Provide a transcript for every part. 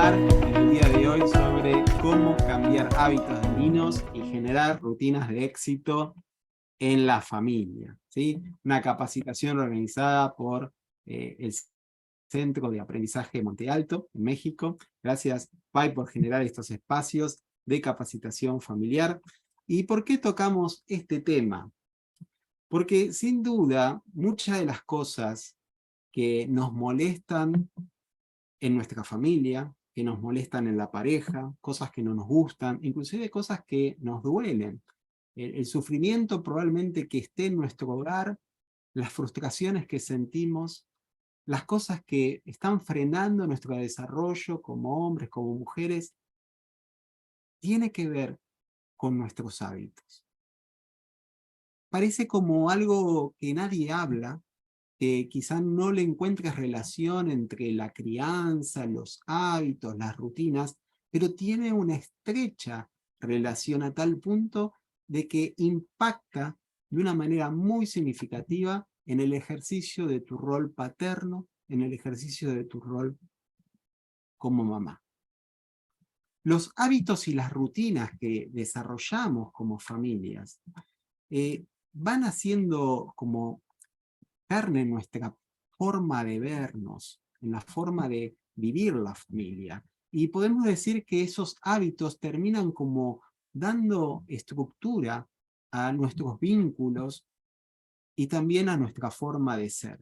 hablar en el día de hoy sobre cómo cambiar hábitos dañinos y generar rutinas de éxito en la familia, ¿sí? Una capacitación organizada por el Centro de Aprendizaje de Monte Alto, en México. Gracias, Pai, por generar estos espacios de capacitación familiar. ¿Y por qué tocamos este tema? Porque sin duda, muchas de las cosas que nos molestan en nuestra familia, que nos molestan en la pareja, cosas que no nos gustan, inclusive cosas que nos duelen. El sufrimiento probablemente que esté en nuestro hogar, las frustraciones que sentimos, las cosas que están frenando nuestro desarrollo como hombres, como mujeres, tiene que ver con nuestros hábitos. Parece como algo que nadie habla, que quizá no le encuentres relación entre la crianza, los hábitos, las rutinas, pero tiene una estrecha relación a tal punto de que impacta de una manera muy significativa en el ejercicio de tu rol paterno, en el ejercicio de tu rol como mamá. Los hábitos y las rutinas que desarrollamos como familias van haciendo como carne en nuestra forma de vernos, en la forma de vivir la familia. Y podemos decir que esos hábitos terminan como dando estructura a nuestros vínculos y también a nuestra forma de ser.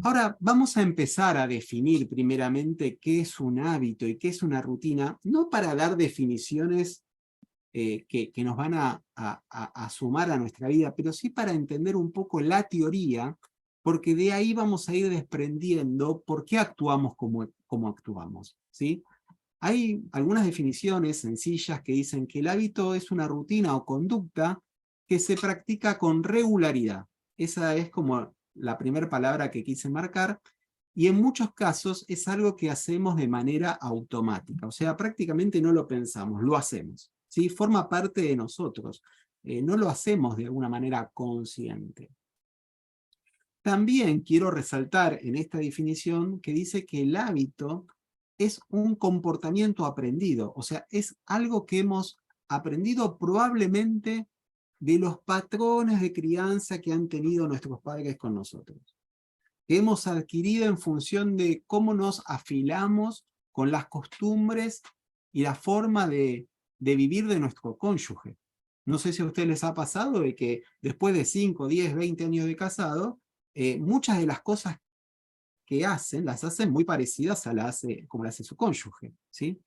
Ahora vamos a empezar a definir primeramente qué es un hábito y qué es una rutina, no para dar definiciones que nos van a sumar a nuestra vida, pero sí para entender un poco la teoría, porque de ahí vamos a ir desprendiendo por qué actuamos como actuamos, ¿sí? Hay algunas definiciones sencillas que dicen que el hábito es una rutina o conducta que se practica con regularidad. Esa es como la primera palabra que quise marcar, y en muchos casos es algo que hacemos de manera automática, o sea, prácticamente no lo pensamos, lo hacemos, ¿sí? Forma parte de nosotros, no lo hacemos de alguna manera consciente. También quiero resaltar en esta definición que dice que el hábito es un comportamiento aprendido, o sea, es algo que hemos aprendido probablemente de los patrones de crianza que han tenido nuestros padres con nosotros, que hemos adquirido en función de cómo nos afilamos con las costumbres y la forma de vivir de nuestro cónyuge. No sé si a ustedes les ha pasado de que después de 5, 10, 20 años de casado, muchas de las cosas que hacen, las hacen muy parecidas a como las hace su cónyuge, ¿sí?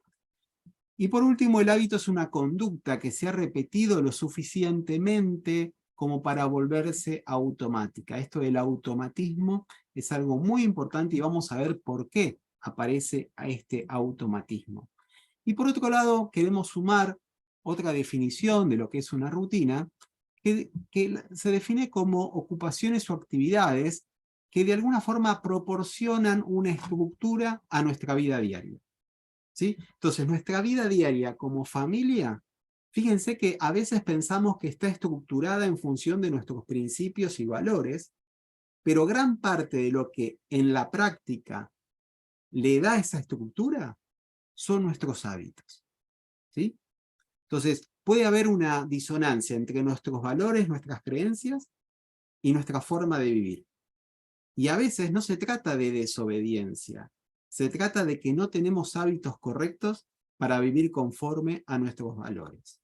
Y por último, el hábito es una conducta que se ha repetido lo suficientemente como para volverse automática. Esto del automatismo es algo muy importante y vamos a ver por qué aparece a este automatismo. Y por otro lado, queremos sumar otra definición de lo que es una rutina, que se define como ocupaciones o actividades que de alguna forma proporcionan una estructura a nuestra vida diaria, ¿sí? Entonces, nuestra vida diaria como familia, fíjense que a veces pensamos que está estructurada en función de nuestros principios y valores, pero gran parte de lo que en la práctica le da esa estructura son nuestros hábitos, ¿sí? Entonces, puede haber una disonancia entre nuestros valores, nuestras creencias y nuestra forma de vivir. Y a veces no se trata de desobediencia, se trata de que no tenemos hábitos correctos para vivir conforme a nuestros valores.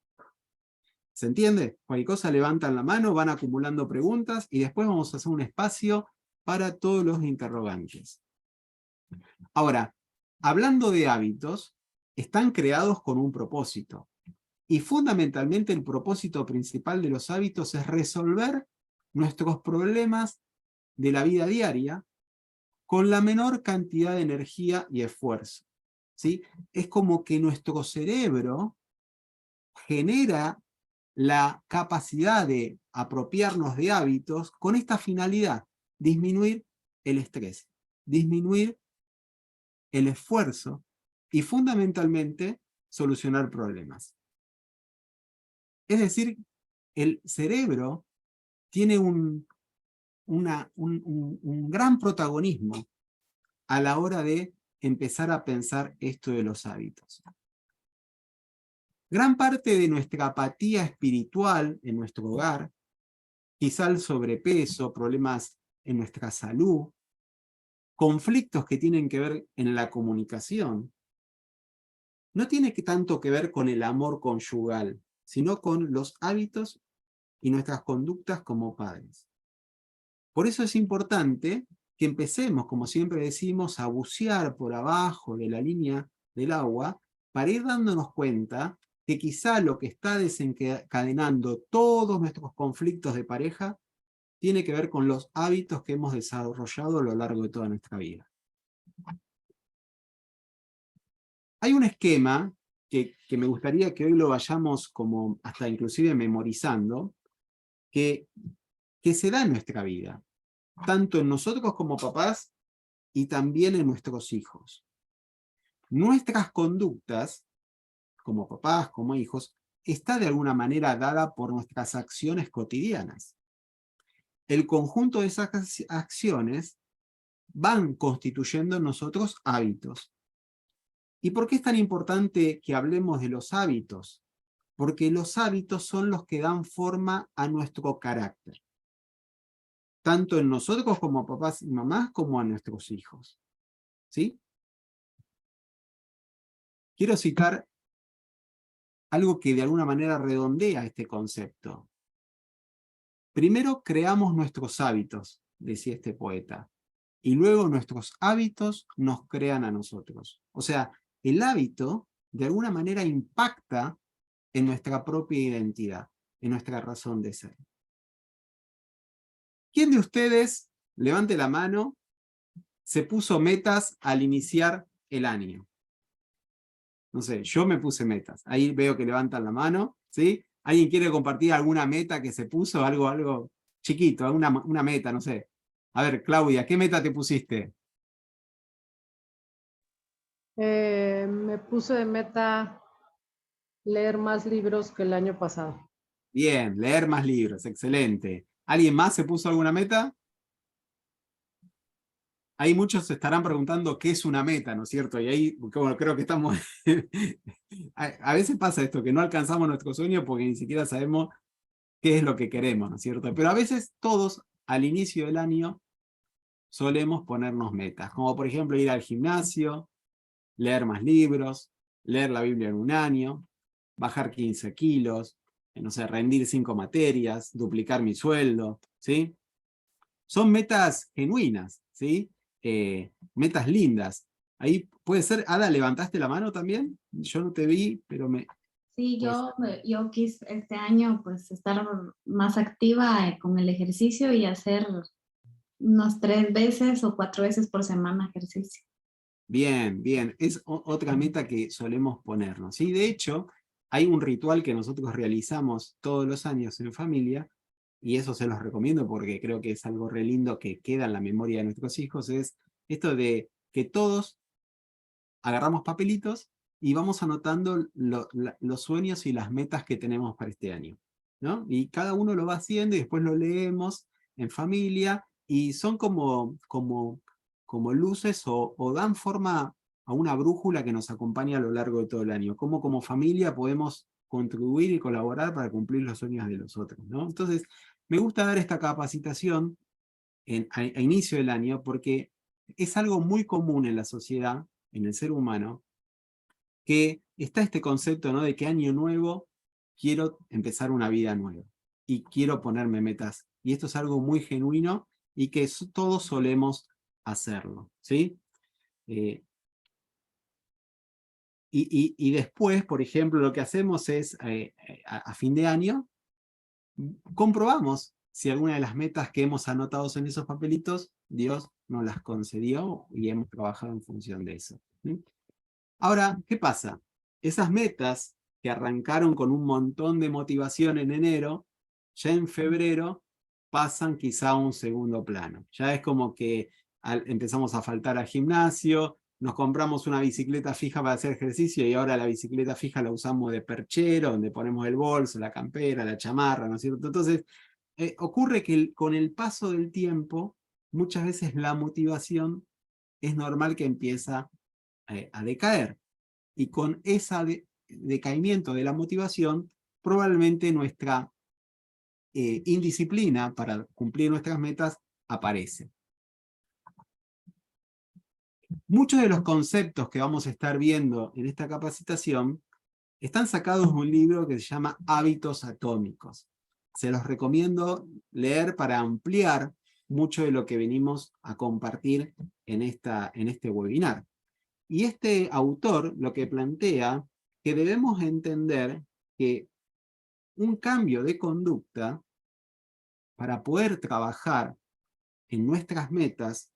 ¿Se entiende? Cualquier cosa levantan la mano, van acumulando preguntas y después vamos a hacer un espacio para todos los interrogantes. Ahora, hablando de hábitos, están creados con un propósito. Y fundamentalmente el propósito principal de los hábitos es resolver nuestros problemas de la vida diaria con la menor cantidad de energía y esfuerzo, ¿sí? Es como que nuestro cerebro genera la capacidad de apropiarnos de hábitos con esta finalidad: disminuir el estrés, disminuir el esfuerzo y fundamentalmente solucionar problemas. Es decir, el cerebro tiene un gran protagonismo a la hora de empezar a pensar esto de los hábitos. Gran parte de nuestra apatía espiritual en nuestro hogar, quizá el sobrepeso, problemas en nuestra salud, conflictos que tienen que ver en la comunicación, no tiene tanto que ver con el amor conyugal, sino con los hábitos y nuestras conductas como padres. Por eso es importante que empecemos, como siempre decimos, a bucear por abajo de la línea del agua para ir dándonos cuenta que quizá lo que está desencadenando todos nuestros conflictos de pareja tiene que ver con los hábitos que hemos desarrollado a lo largo de toda nuestra vida. Hay un esquema que me gustaría que hoy lo vayamos como hasta inclusive memorizando, que se da en nuestra vida, tanto en nosotros como papás y también en nuestros hijos. Nuestras conductas, como papás, como hijos, está de alguna manera dada por nuestras acciones cotidianas. El conjunto de esas acciones van constituyendo en nosotros hábitos. ¿Y por qué es tan importante que hablemos de los hábitos? Porque los hábitos son los que dan forma a nuestro carácter, tanto en nosotros como papás y mamás, como a nuestros hijos. ¿Sí? Quiero citar algo que de alguna manera redondea este concepto. Primero creamos nuestros hábitos, decía este poeta, y luego nuestros hábitos nos crean a nosotros. O sea, el hábito de alguna manera impacta en nuestra propia identidad, en nuestra razón de ser. ¿Quién de ustedes, levante la mano, se puso metas al iniciar el año? No sé, yo me puse metas. Ahí veo que levantan la mano, ¿sí? ¿Alguien quiere compartir alguna meta que se puso? Algo chiquito, una meta, no sé. A ver, Claudia, ¿qué meta te pusiste? Me puse de meta leer más libros que el año pasado. Bien, leer más libros, excelente. ¿Alguien más se puso alguna meta? Ahí muchos se estarán preguntando qué es una meta, ¿no es cierto? Y ahí, bueno, creo que estamos... a veces pasa esto, que no alcanzamos nuestro sueño porque ni siquiera sabemos qué es lo que queremos, ¿no es cierto? Pero a veces todos, al inicio del año, solemos ponernos metas, como por ejemplo ir al gimnasio, leer más libros, leer la Biblia en un año, bajar 15 kilos, no sé, rendir 5 materias, duplicar mi sueldo, ¿sí? Son metas genuinas, ¿sí? Metas lindas. Ahí puede ser, Ada, ¿levantaste la mano también? Yo no te vi, pero me... Sí, Pues, yo quise este año pues estar más activa con el ejercicio y hacer unas 3 veces o 4 veces por semana ejercicio. bien, bien. Es otra meta que solemos ponernos, ¿sí? De hecho, hay un ritual que nosotros realizamos todos los años en familia, y eso se los recomiendo porque creo que es algo re lindo que queda en la memoria de nuestros hijos, es esto de que todos agarramos papelitos y vamos anotando los sueños y las metas que tenemos para este año, ¿no? Y cada uno lo va haciendo y después lo leemos en familia y son como luces o dan forma a una brújula que nos acompaña a lo largo de todo el año. Cómo como familia podemos contribuir y colaborar para cumplir los sueños de los otros, ¿no? Entonces, me gusta dar esta capacitación a inicio del año porque es algo muy común en la sociedad, en el ser humano, que está este concepto, ¿no? De que año nuevo quiero empezar una vida nueva y quiero ponerme metas. Y esto es algo muy genuino y que todos solemos hacerlo, ¿sí? Eh, y después, por ejemplo, lo que hacemos es, a fin de año, comprobamos si alguna de las metas que hemos anotado en esos papelitos, Dios nos las concedió y hemos trabajado en función de eso. ¿Sí? Ahora, ¿qué pasa? Esas metas que arrancaron con un montón de motivación en enero, ya en febrero pasan quizá a un segundo plano. Ya es como que empezamos a faltar al gimnasio, nos compramos una bicicleta fija para hacer ejercicio y ahora la bicicleta fija la usamos de perchero, donde ponemos el bolso, la campera, la chamarra, ¿no es cierto? Entonces, ocurre que con el paso del tiempo, muchas veces la motivación es normal que empieza a decaer. Y con ese decaimiento de la motivación, probablemente nuestra indisciplina para cumplir nuestras metas aparece. Muchos de los conceptos que vamos a estar viendo en esta capacitación están sacados de un libro que se llama Hábitos Atómicos. Se los recomiendo leer para ampliar mucho de lo que venimos a compartir en este webinar. Y este autor lo que plantea que debemos entender que un cambio de conducta para poder trabajar en nuestras metas,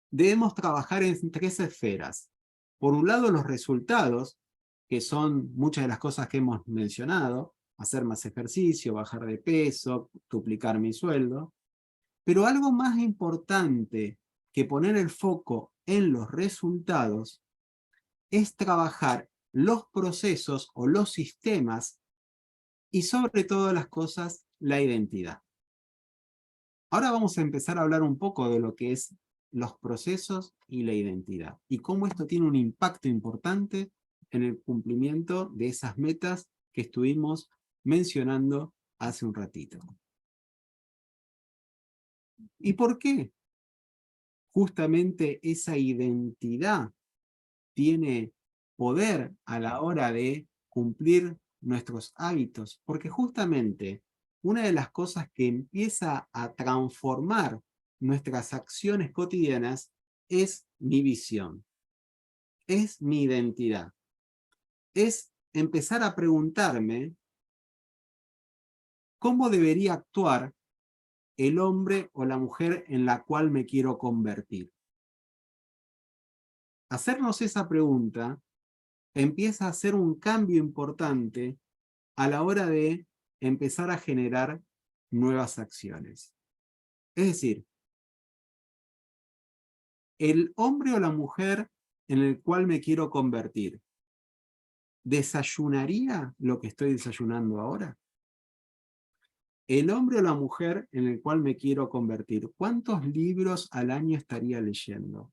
debemos trabajar en 3 esferas. Por un lado, los resultados, que son muchas de las cosas que hemos mencionado, hacer más ejercicio, bajar de peso, duplicar mi sueldo. Pero algo más importante que poner el foco en los resultados es trabajar los procesos o los sistemas y sobre todas las cosas, la identidad. Ahora vamos a empezar a hablar un poco de lo que es los procesos y la identidad, y cómo esto tiene un impacto importante en el cumplimiento de esas metas que estuvimos mencionando hace un ratito. ¿Y por qué justamente esa identidad tiene poder a la hora de cumplir nuestros hábitos? Porque justamente una de las cosas que empieza a transformar nuestras acciones cotidianas es mi visión, es mi identidad. Es empezar a preguntarme cómo debería actuar el hombre o la mujer en la cual me quiero convertir. Hacernos esa pregunta empieza a hacer un cambio importante a la hora de empezar a generar nuevas acciones. Es decir, el hombre o la mujer en el cual me quiero convertir, ¿desayunaría lo que estoy desayunando ahora? El hombre o la mujer en el cual me quiero convertir, ¿cuántos libros al año estaría leyendo?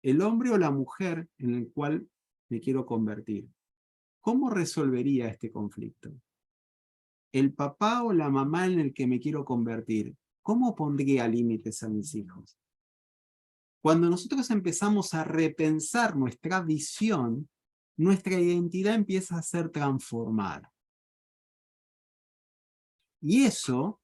El hombre o la mujer en el cual me quiero convertir, ¿cómo resolvería este conflicto? El papá o la mamá en el que me quiero convertir, ¿cómo pondría límites a mis hijos? Cuando nosotros empezamos a repensar nuestra visión, nuestra identidad empieza a ser transformada. Y eso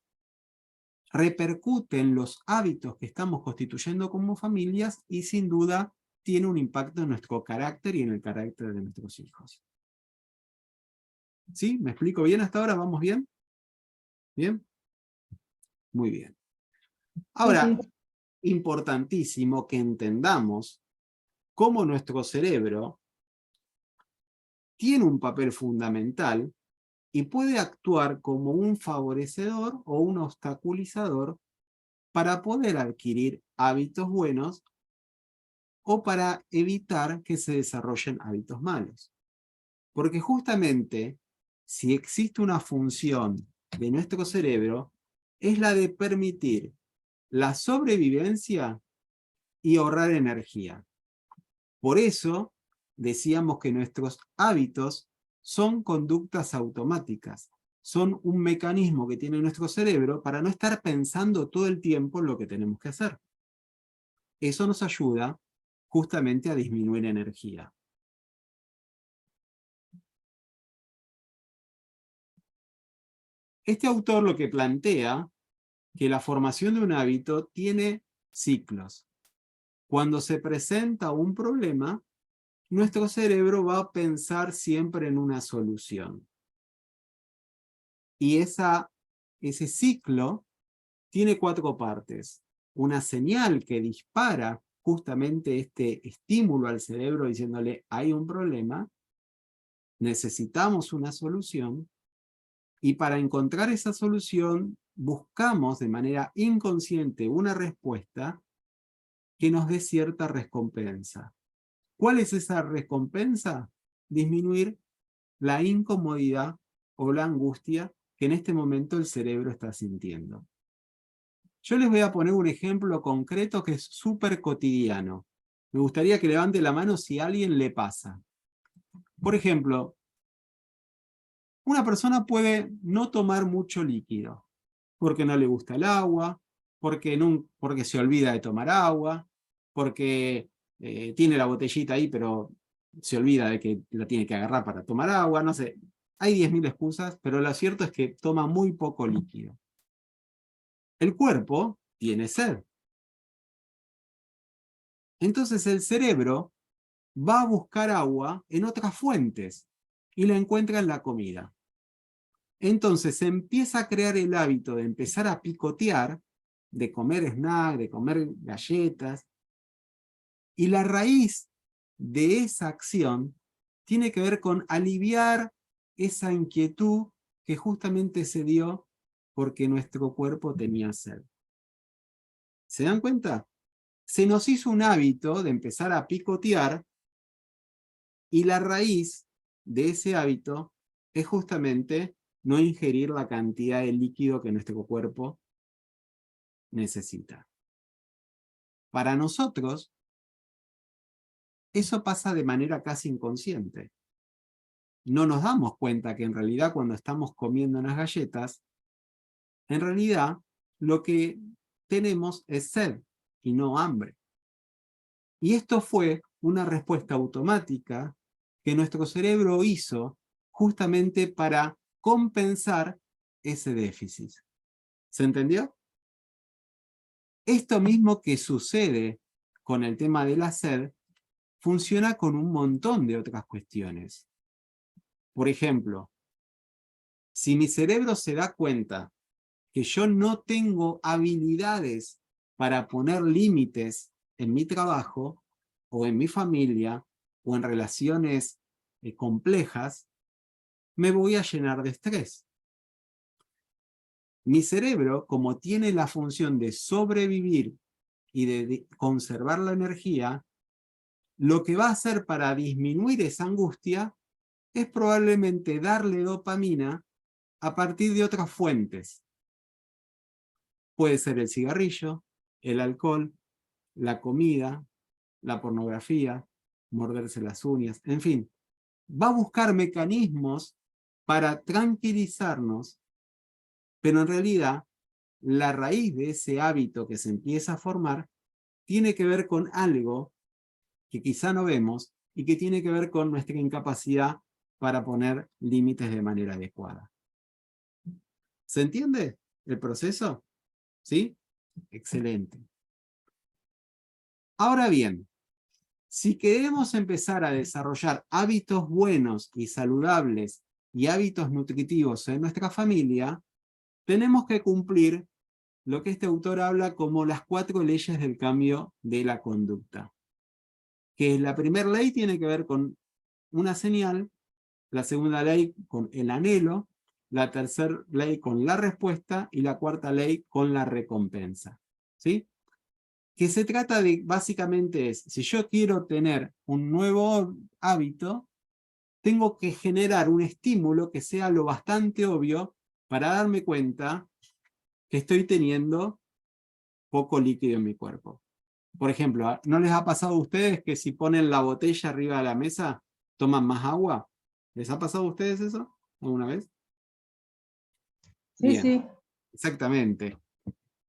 repercute en los hábitos que estamos constituyendo como familias y sin duda tiene un impacto en nuestro carácter y en el carácter de nuestros hijos. ¿Sí? ¿Me explico bien hasta ahora? ¿Vamos bien? ¿Bien? Muy bien. Ahora, Sí. importantísimo que entendamos cómo nuestro cerebro tiene un papel fundamental y puede actuar como un favorecedor o un obstaculizador para poder adquirir hábitos buenos o para evitar que se desarrollen hábitos malos. Porque justamente, si existe una función de nuestro cerebro, es la de permitir la sobrevivencia y ahorrar energía. Por eso, decíamos que nuestros hábitos son conductas automáticas. Son un mecanismo que tiene nuestro cerebro para no estar pensando todo el tiempo en lo que tenemos que hacer. Eso nos ayuda justamente a disminuir energía. Este autor lo que plantea que la formación de un hábito tiene ciclos. Cuando se presenta un problema, nuestro cerebro va a pensar siempre en una solución. Y ese ciclo tiene 4 partes. Una señal que dispara justamente este estímulo al cerebro diciéndole hay un problema, necesitamos una solución, y para encontrar esa solución buscamos de manera inconsciente una respuesta que nos dé cierta recompensa. ¿Cuál es esa recompensa? Disminuir la incomodidad o la angustia que en este momento el cerebro está sintiendo. Yo les voy a poner un ejemplo concreto que es súper cotidiano. Me gustaría que levante la mano si a alguien le pasa. Por ejemplo, una persona puede no tomar mucho líquido, porque no le gusta el agua, porque se olvida de tomar agua, porque tiene la botellita ahí, pero se olvida de que la tiene que agarrar para tomar agua, no sé. Hay 10.000 excusas, pero lo cierto es que toma muy poco líquido. El cuerpo tiene sed. Entonces el cerebro va a buscar agua en otras fuentes y la encuentra en la comida. Entonces se empieza a crear el hábito de empezar a picotear, de comer snack, de comer galletas, y la raíz de esa acción tiene que ver con aliviar esa inquietud que justamente se dio porque nuestro cuerpo tenía sed. ¿Se dan cuenta? Se nos hizo un hábito de empezar a picotear y la raíz de ese hábito es justamente no ingerir la cantidad de líquido que nuestro cuerpo necesita. Para nosotros, eso pasa de manera casi inconsciente. No nos damos cuenta que en realidad cuando estamos comiendo unas galletas, en realidad lo que tenemos es sed y no hambre. Y esto fue una respuesta automática que nuestro cerebro hizo justamente para compensar ese déficit. ¿Se entendió? Esto mismo que sucede con el tema de la sed, funciona con un montón de otras cuestiones. Por ejemplo, si mi cerebro se da cuenta que yo no tengo habilidades para poner límites en mi trabajo, o en mi familia, o en relaciones complejas, me voy a llenar de estrés. Mi cerebro, como tiene la función de sobrevivir y de conservar la energía, lo que va a hacer para disminuir esa angustia es probablemente darle dopamina a partir de otras fuentes. Puede ser el cigarrillo, el alcohol, la comida, la pornografía, morderse las uñas, en fin. Va a buscar mecanismos para tranquilizarnos, pero en realidad la raíz de ese hábito que se empieza a formar tiene que ver con algo que quizá no vemos y que tiene que ver con nuestra incapacidad para poner límites de manera adecuada. ¿Se entiende el proceso? ¿Sí? Excelente. Ahora bien, si queremos empezar a desarrollar hábitos buenos y saludables y hábitos nutritivos en nuestra familia, tenemos que cumplir lo que este autor habla como las 4 leyes del cambio de la conducta. Que la primera ley tiene que ver con una señal, la segunda ley con el anhelo, la tercera ley con la respuesta y la cuarta ley con la recompensa. ¿Sí? Que se trata de, básicamente es, si yo quiero tener un nuevo hábito, tengo que generar un estímulo que sea lo bastante obvio para darme cuenta que estoy teniendo poco líquido en mi cuerpo. Por ejemplo, ¿no les ha pasado a ustedes que si ponen la botella arriba de la mesa, toman más agua? ¿Les ha pasado a ustedes eso alguna vez? Sí, Bien, sí. exactamente.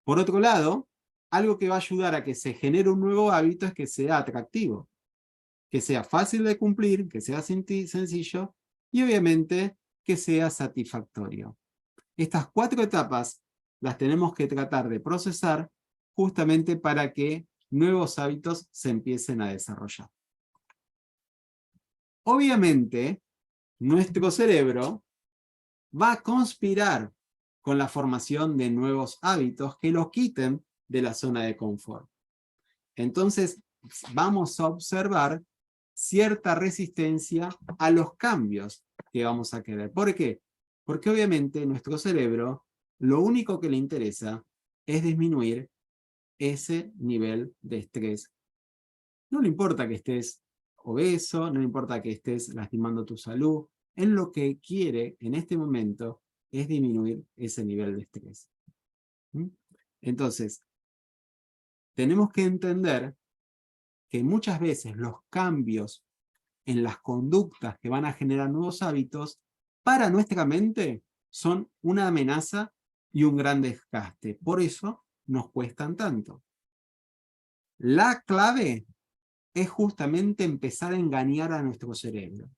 Por otro lado, algo que va a ayudar a que se genere un nuevo hábito es que sea atractivo, que sea fácil de cumplir, que sea sencillo y obviamente que sea satisfactorio. Estas 4 etapas las tenemos que tratar de procesar justamente para que nuevos hábitos se empiecen a desarrollar. Obviamente, nuestro cerebro va a conspirar con la formación de nuevos hábitos que los quiten de la zona de confort. Entonces, vamos a observar cierta resistencia a los cambios que vamos a querer. ¿Por qué? Porque obviamente nuestro cerebro lo único que le interesa es disminuir ese nivel de estrés. No le importa que estés obeso, no le importa que estés lastimando tu salud. Él lo que quiere en este momento es disminuir ese nivel de estrés. Entonces, tenemos que entender que muchas veces los cambios en las conductas que van a generar nuevos hábitos, para nuestra mente son una amenaza y un gran desgaste. Por eso nos cuestan tanto. La clave es justamente empezar a engañar a nuestro cerebro.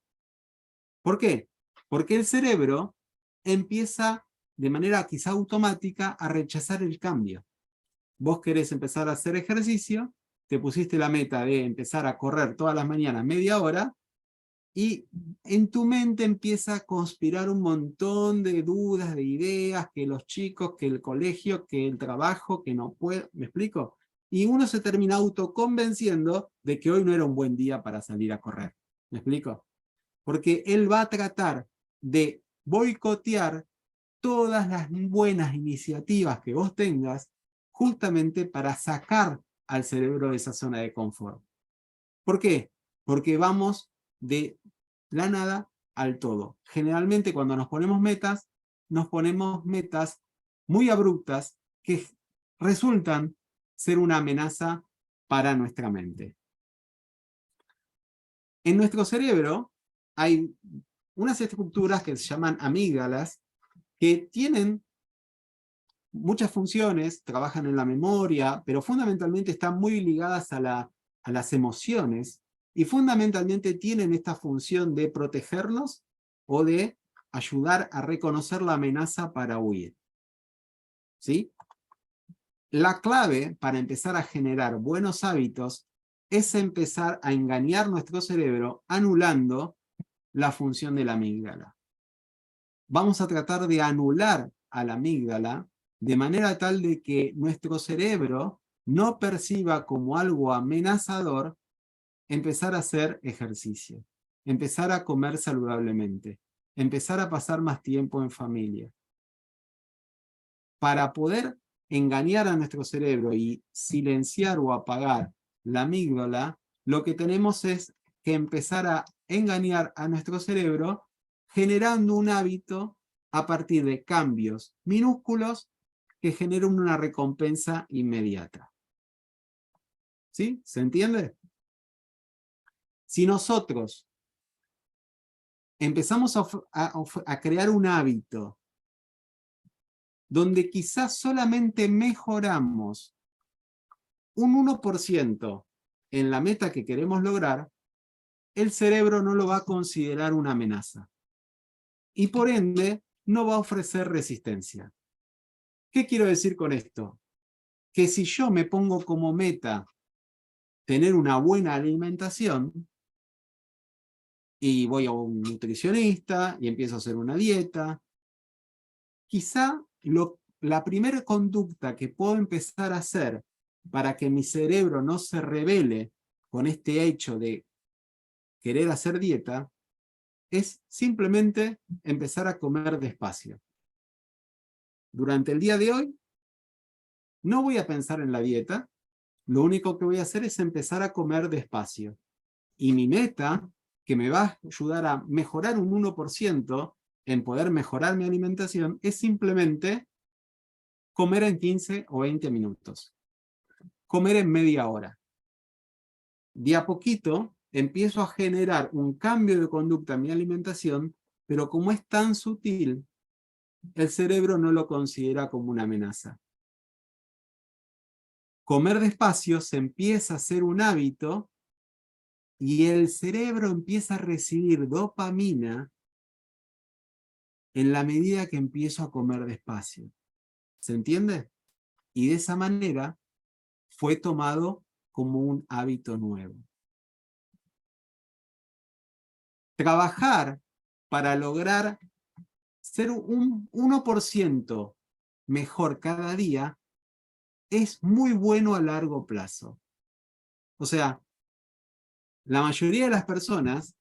¿Por qué? Porque el cerebro empieza de manera quizá automática a rechazar el cambio. Vos querés empezar a hacer ejercicio, te pusiste la meta de empezar a correr todas las mañanas media hora, y en tu mente empieza a conspirar un montón de dudas, de ideas, que los chicos, que el colegio, que el trabajo, que no puedo, ¿me explico? Y uno se termina autoconvenciendo de que hoy no era un buen día para salir a correr. ¿Me explico? Porque él va a tratar de boicotear todas las buenas iniciativas que vos tengas, justamente para sacar al cerebro de esa zona de confort. ¿Por qué? Porque vamos de la nada al todo. Generalmente cuando nos ponemos metas muy abruptas que resultan ser una amenaza para nuestra mente. En nuestro cerebro hay unas estructuras que se llaman amígdalas, que tienen muchas funciones, trabajan en la memoria, pero fundamentalmente están muy ligadas a las emociones, y fundamentalmente tienen esta función de protegernos o de ayudar a reconocer la amenaza para huir. ¿Sí? La clave para empezar a generar buenos hábitos es empezar a engañar nuestro cerebro anulando la función de la amígdala. Vamos a tratar de anular a la amígdala de manera tal de que nuestro cerebro no perciba como algo amenazador empezar a hacer ejercicio, empezar a comer saludablemente, empezar a pasar más tiempo en familia. Para poder engañar a nuestro cerebro y silenciar o apagar la amígdala, lo que tenemos es que empezar a engañar a nuestro cerebro generando un hábito a partir de cambios minúsculos que generan una recompensa inmediata. ¿Sí? ¿Se entiende? Si nosotros empezamos a crear un hábito donde quizás solamente mejoramos un 1% en la meta que queremos lograr, el cerebro no lo va a considerar una amenaza. Y por ende, no va a ofrecer resistencia. ¿Qué quiero decir con esto? Que si yo me pongo como meta tener una buena alimentación, y voy a un nutricionista y empiezo a hacer una dieta, quizá la primera conducta que puedo empezar a hacer para que mi cerebro no se rebele con este hecho de querer hacer dieta, es simplemente empezar a comer despacio. Durante el día de hoy, no voy a pensar en la dieta, lo único que voy a hacer es empezar a comer despacio. Y mi meta, que me va a ayudar a mejorar un 1% en poder mejorar mi alimentación, es simplemente comer en 15 o 20 minutos. Comer en media hora. De a poquito empiezo a generar un cambio de conducta en mi alimentación, pero como es tan sutil, el cerebro no lo considera como una amenaza. Comer despacio se empieza a hacer un hábito y el cerebro empieza a recibir dopamina en la medida que empiezo a comer despacio. ¿Se entiende? Y de esa manera fue tomado como un hábito nuevo. Trabajar para lograr ser un 1% mejor cada día es muy bueno a largo plazo. O sea, la mayoría de las personas,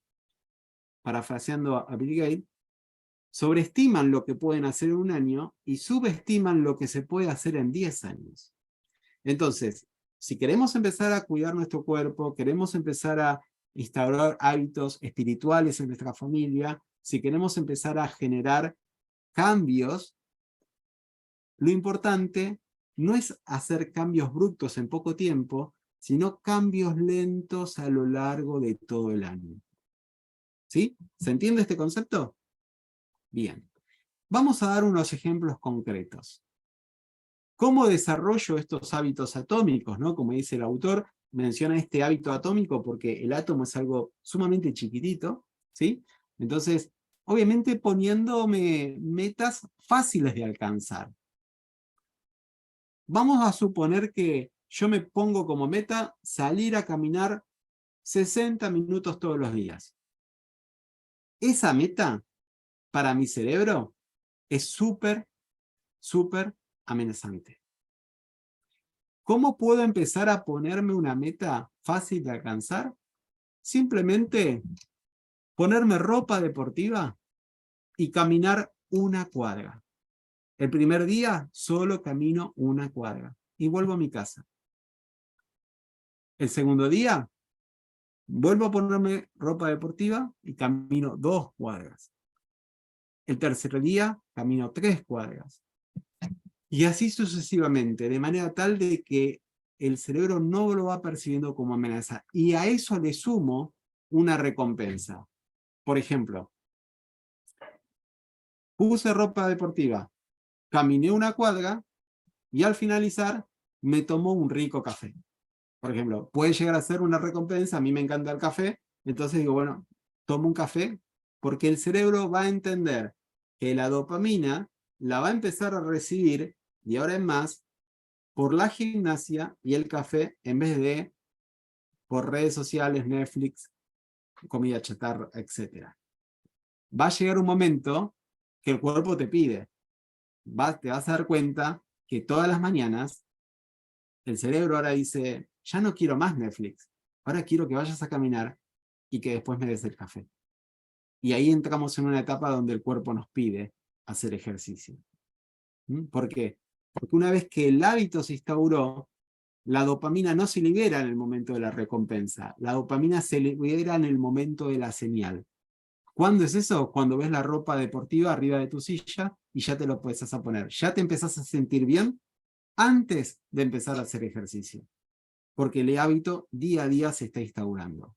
parafraseando a Bill Gates, sobreestiman lo que pueden hacer en un año y subestiman lo que se puede hacer en 10 años. Entonces, si queremos empezar a cuidar nuestro cuerpo, queremos empezar a instaurar hábitos espirituales en nuestra familia, si queremos empezar a generar cambios, lo importante no es hacer cambios bruscos en poco tiempo, sino cambios lentos a lo largo de todo el año. ¿Sí? ¿Se entiende este concepto? Bien. Vamos a dar unos ejemplos concretos. ¿Cómo desarrollo estos hábitos atómicos? ¿No? Como dice el autor, menciona este hábito atómico porque el átomo es algo sumamente chiquitito, ¿sí? Entonces, obviamente poniéndome metas fáciles de alcanzar. Vamos a suponer que yo me pongo como meta salir a caminar 60 minutos todos los días. Esa meta, para mi cerebro, es súper amenazante. ¿Cómo puedo empezar a ponerme una meta fácil de alcanzar? Simplemente ponerme ropa deportiva y caminar una cuadra. El primer día solo camino una cuadra y vuelvo a mi casa. El segundo día vuelvo a ponerme ropa deportiva y camino 2 cuadras. El tercer día camino 3 cuadras. Y así sucesivamente, de manera tal de que el cerebro no lo va percibiendo como amenaza. Y a eso le sumo una recompensa. Por ejemplo, puse ropa deportiva, caminé una cuadra y al finalizar me tomó un rico café. Por ejemplo, puede llegar a ser una recompensa, a mí me encanta el café, entonces digo, bueno, tomo un café porque el cerebro va a entender que la dopamina la va a empezar a recibir de ahora en más por la gimnasia y el café en vez de por redes sociales, Netflix, comida chatarra, etc. Va a llegar un momento que el cuerpo te pide. Te vas a dar cuenta que todas las mañanas el cerebro ahora dice, ya no quiero más Netflix, ahora quiero que vayas a caminar y que después me des el café. Y ahí entramos en una etapa donde el cuerpo nos pide hacer ejercicio. ¿Por qué? Porque una vez que el hábito se instauró, la dopamina no se libera en el momento de la recompensa, la dopamina se libera en el momento de la señal. ¿Cuándo es eso? Cuando ves la ropa deportiva arriba de tu silla y ya te lo empezás a poner. Ya te empezás a sentir bien antes de empezar a hacer ejercicio. Porque el hábito día a día se está instaurando.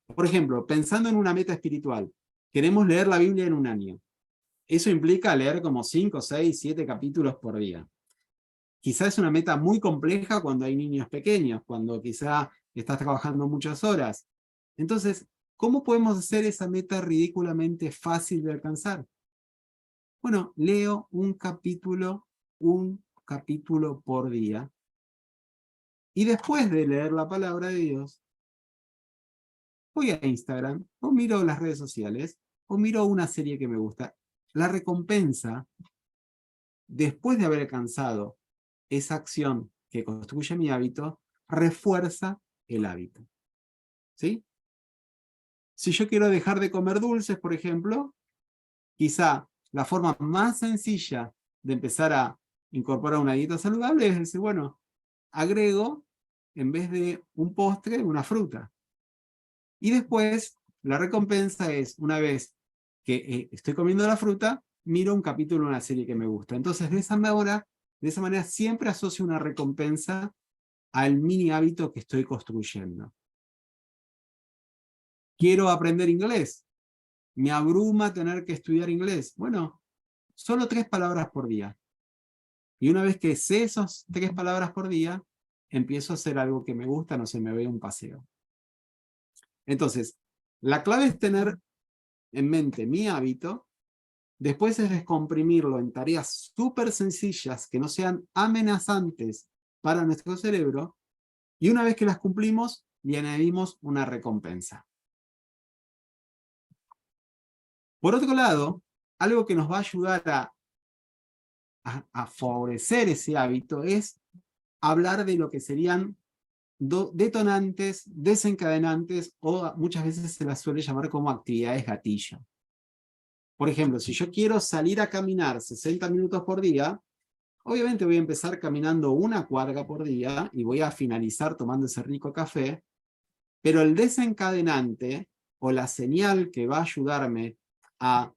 Por ejemplo, pensando en una meta espiritual, queremos leer la Biblia en un año. Eso implica leer como 5, 6, 7 capítulos por día. Quizá es una meta muy compleja cuando hay niños pequeños, cuando quizá estás trabajando muchas horas. Entonces, ¿cómo podemos hacer esa meta ridículamente fácil de alcanzar? Bueno, leo un capítulo por día. Y después de leer la palabra de Dios, voy a Instagram, o miro las redes sociales, o miro una serie que me gusta. La recompensa, después de haber alcanzado esa acción que construye mi hábito, refuerza el hábito. ¿Sí? Si yo quiero dejar de comer dulces, por ejemplo, quizá la forma más sencilla de empezar a incorporar una dieta saludable es decir, bueno, agrego, en vez de un postre, una fruta. Y después, la recompensa es, una vez que estoy comiendo la fruta, miro un capítulo de una serie que me gusta. Entonces, de esa manera siempre asocio una recompensa al mini hábito que estoy construyendo. Quiero aprender inglés. Me abruma tener que estudiar inglés. Bueno, solo 3 palabras por día. Y una vez que sé esas 3 palabras por día, empiezo a hacer algo que me gusta, no sé, me voy a un paseo. Entonces, la clave es tener en mente mi hábito, después es descomprimirlo en tareas súper sencillas que no sean amenazantes para nuestro cerebro, y una vez que las cumplimos, le añadimos una recompensa. Por otro lado, algo que nos va a ayudar a favorecer ese hábito es hablar de lo que serían detonantes, desencadenantes, o muchas veces se las suele llamar como actividades gatillo. Por ejemplo, si yo quiero salir a caminar 60 minutos por día, obviamente voy a empezar caminando una cuadra por día y voy a finalizar tomando ese rico café, pero el desencadenante o la señal que va a ayudarme a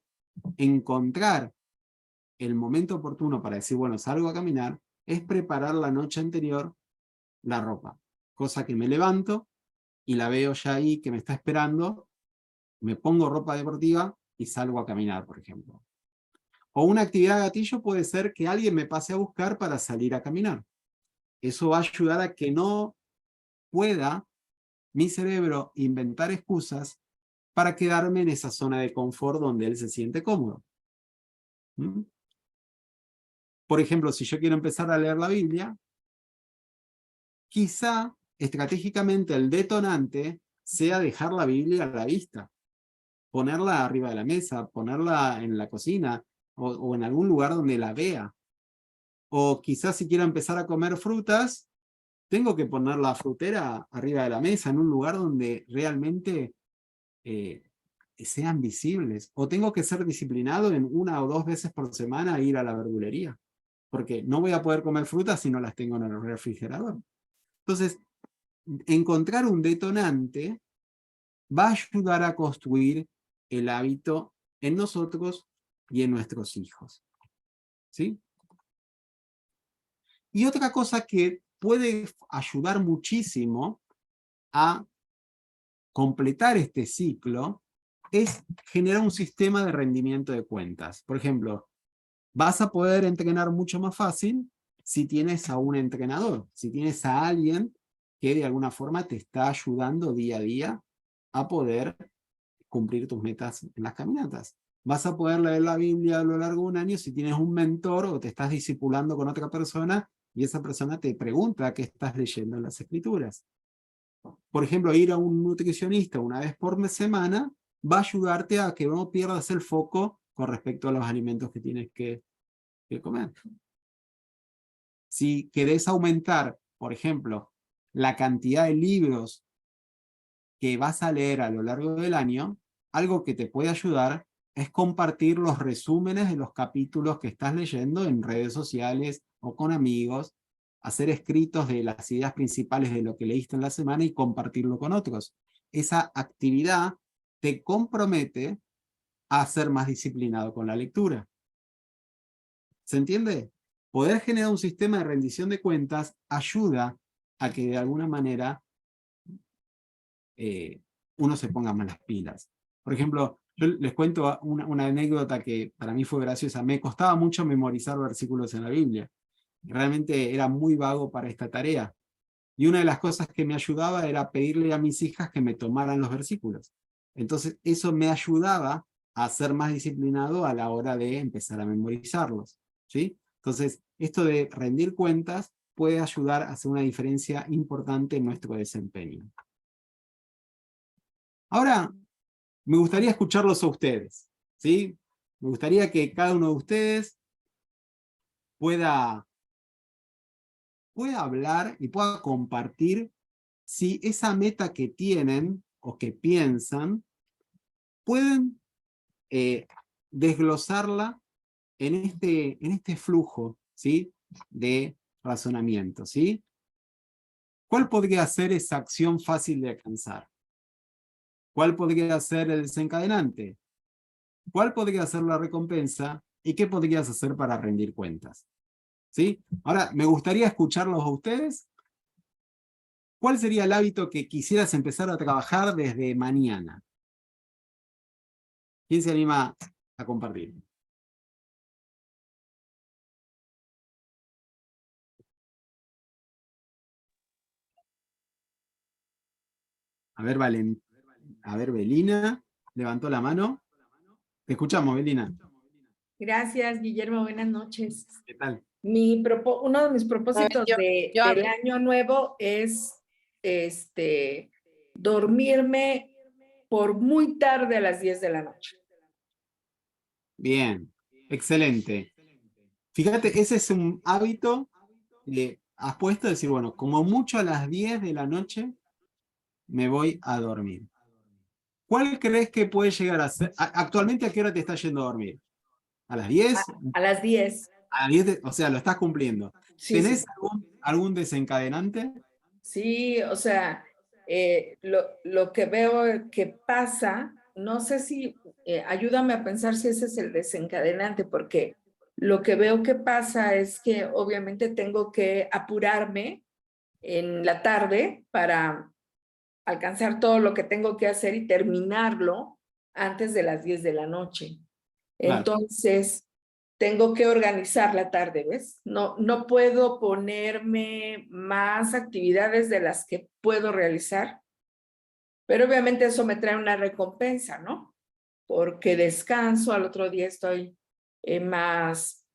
encontrar el momento oportuno para decir, bueno, salgo a caminar, es preparar la noche anterior la ropa. cosa que me levanto y la veo ya ahí que me está esperando, me pongo ropa deportiva y salgo a caminar, por ejemplo. O una actividad gatillo puede ser que alguien me pase a buscar para salir a caminar. Eso va a ayudar a que no pueda mi cerebro inventar excusas para quedarme en esa zona de confort donde él se siente cómodo. ¿Mm? Por ejemplo, si yo quiero empezar a leer la Biblia, quizá estratégicamente el detonante sea dejar la Biblia a la vista, ponerla arriba de la mesa, ponerla en la cocina o en algún lugar donde la vea. O quizás si quiero empezar a comer frutas, tengo que poner la frutera arriba de la mesa, en un lugar donde realmente sean visibles. O tengo que ser disciplinado en 1 o 2 veces por semana a ir a la verdulería, porque no voy a poder comer frutas si no las tengo en el refrigerador. Entonces, encontrar un detonante va a ayudar a construir el hábito en nosotros y en nuestros hijos. ¿Sí? Y otra cosa que puede ayudar muchísimo a completar este ciclo es generar un sistema de rendimiento de cuentas. Por ejemplo, vas a poder entrenar mucho más fácil si tienes a un entrenador, si tienes a alguien que de alguna forma te está ayudando día a día a poder cumplir tus metas en las caminatas. Vas a poder leer la Biblia a lo largo de un año si tienes un mentor o te estás discipulando con otra persona y esa persona te pregunta qué estás leyendo en las escrituras. Por ejemplo, ir a un nutricionista 1 vez por semana va a ayudarte a que no pierdas el foco con respecto a los alimentos que tienes que comer. Si querés aumentar, por ejemplo, la cantidad de libros que vas a leer a lo largo del año, algo que te puede ayudar es compartir los resúmenes de los capítulos que estás leyendo en redes sociales o con amigos, hacer escritos de las ideas principales de lo que leíste en la semana y compartirlo con otros. Esa actividad te compromete a ser más disciplinado con la lectura. ¿Se entiende? Poder generar un sistema de rendición de cuentas ayuda a que de alguna manera uno se ponga más las pilas. Por ejemplo, yo les cuento una anécdota que para mí fue graciosa. Me costaba mucho memorizar versículos en la Biblia. Realmente era muy vago para esta tarea. Y una de las cosas que me ayudaba era pedirle a mis hijas que me tomaran los versículos. Entonces eso me ayudaba a ser más disciplinado a la hora de empezar a memorizarlos. ¿Sí? Entonces, esto de rendir cuentas puede ayudar a hacer una diferencia importante en nuestro desempeño. Ahora, me gustaría escucharlos a ustedes, ¿sí? Me gustaría que cada uno de ustedes pueda hablar y pueda compartir si esa meta que tienen o que piensan, pueden desglosarla en este flujo, ¿sí? De razonamiento, ¿sí? ¿Cuál podría ser esa acción fácil de alcanzar? ¿Cuál podría ser el desencadenante? ¿Cuál podría ser la recompensa? ¿Y qué podrías hacer para rendir cuentas? ¿Sí? Ahora, me gustaría escucharlos a ustedes. ¿Cuál sería el hábito que quisieras empezar a trabajar desde mañana? ¿Quién se anima a compartir? A ver, Belina, levantó la mano. Te escuchamos, Belina. Gracias, Guillermo. Buenas noches. ¿Qué tal? Uno de mis propósitos del año nuevo es dormirme por muy tarde a las 10 de la noche. Bien, excelente. Fíjate, ese es un hábito que has puesto, decir, bueno, como mucho a las 10 de la noche me voy a dormir. ¿Cuál crees que puede llegar a ser? Actualmente, ¿a qué hora te estás yendo a dormir? ¿A las 10? A las 10. A las 10, o sea, lo estás cumpliendo. Sí, ¿Tenés sí. algún desencadenante? Sí, o sea, lo que veo que pasa, no sé si, ayúdame a pensar si ese es el desencadenante, porque lo que veo que pasa es que obviamente tengo que apurarme en la tarde para alcanzar todo lo que tengo que hacer y terminarlo antes de las 10 de la noche. Claro. Entonces, tengo que organizar la tarde, ¿ves? No puedo ponerme más actividades de las que puedo realizar, pero obviamente eso me trae una recompensa, ¿no? Porque descanso, al otro día estoy más